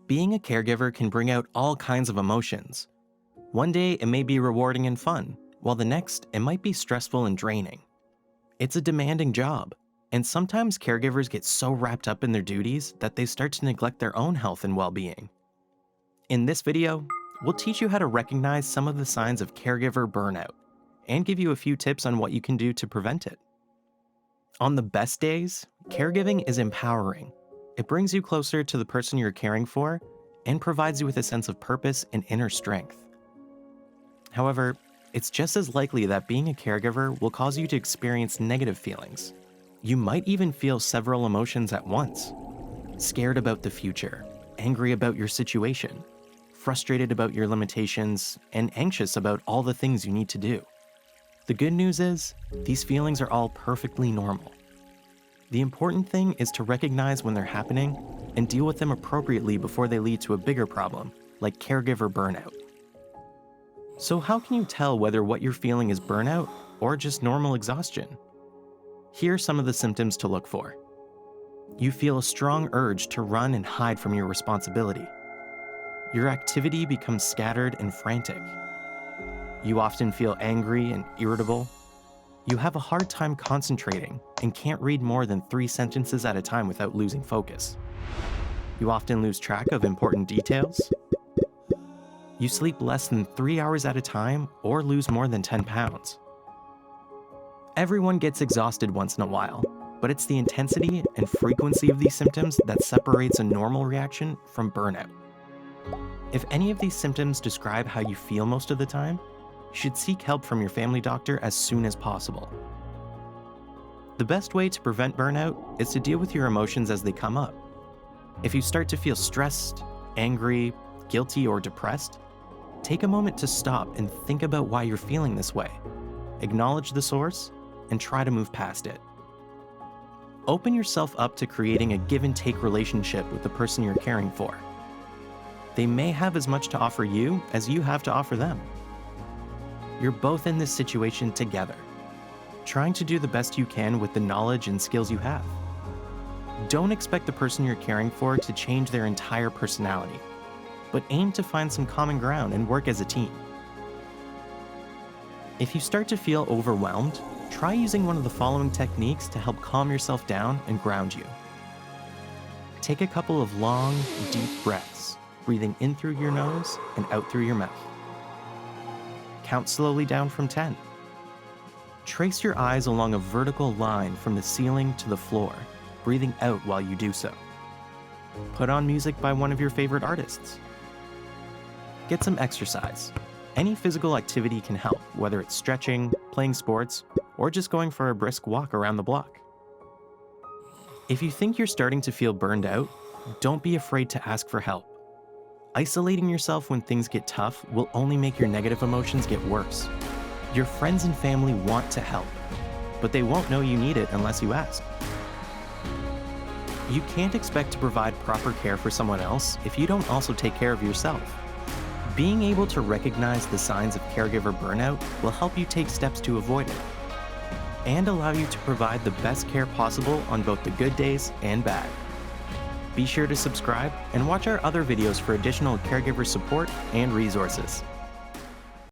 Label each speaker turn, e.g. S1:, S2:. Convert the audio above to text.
S1: Being a caregiver can bring out all kinds of emotions. One day it may be rewarding and fun, while the next it might be stressful and draining. It's a demanding job, and sometimes caregivers get so wrapped up in their duties that they start to neglect their own health and well-being. In this video, we'll teach you how to recognize some of the signs of caregiver burnout and give you a few tips on what you can do to prevent it. On the best days, caregiving is empowering. It brings you closer to the person you're caring for and provides you with a sense of purpose and inner strength. However, it's just as likely that being a caregiver will cause you to experience negative feelings. You might even feel several emotions at once: scared about the future, angry about your situation, frustrated about your limitations, and anxious about all the things you need to do. The good news is, these feelings are all perfectly normal. The important thing is to recognize when they're happening and deal with them appropriately before they lead to a bigger problem, like caregiver burnout. So how can you tell whether what you're feeling is burnout or just normal exhaustion? Here are some of the symptoms to look for. You feel a strong urge to run and hide from your responsibility. Your activity becomes scattered and frantic. You often feel angry and irritable. You have a hard time concentrating and can't read more than 3 sentences at a time without losing focus. You often lose track of important details. You sleep less than 3 hours at a time or lose more than 10 pounds. Everyone gets exhausted once in a while, but it's the intensity and frequency of these symptoms that separates a normal reaction from burnout. If any of these symptoms describe how you feel most of the time, you should seek help from your family doctor as soon as possible. The best way to prevent burnout is to deal with your emotions as they come up. If you start to feel stressed, angry, guilty, or depressed, take a moment to stop and think about why you're feeling this way. Acknowledge the source and try to move past it. Open yourself up to creating a give-and-take relationship with the person you're caring for. They may have as much to offer you as you have to offer them. You're both in this situation together, trying to do the best you can with the knowledge and skills you have. Don't expect the person you're caring for to change their entire personality, but aim to find some common ground and work as a team. If you start to feel overwhelmed, try using one of the following techniques to help calm yourself down and ground you. Take a couple of long, deep breaths, breathing in through your nose and out through your mouth. Count slowly down from 10. Trace your eyes along a vertical line from the ceiling to the floor, breathing out while you do so. Put on music by one of your favorite artists. Get some exercise. Any physical activity can help, whether it's stretching, playing sports, or just going for a brisk walk around the block. If you think you're starting to feel burned out, don't be afraid to ask for help. Isolating yourself when things get tough will only make your negative emotions get worse. Your friends and family want to help, but they won't know you need it unless you ask. You can't expect to provide proper care for someone else if you don't also take care of yourself. Being able to recognize the signs of caregiver burnout will help you take steps to avoid it and allow you to provide the best care possible on both the good days and bad. Be sure to subscribe and watch our other videos for additional caregiver support and resources.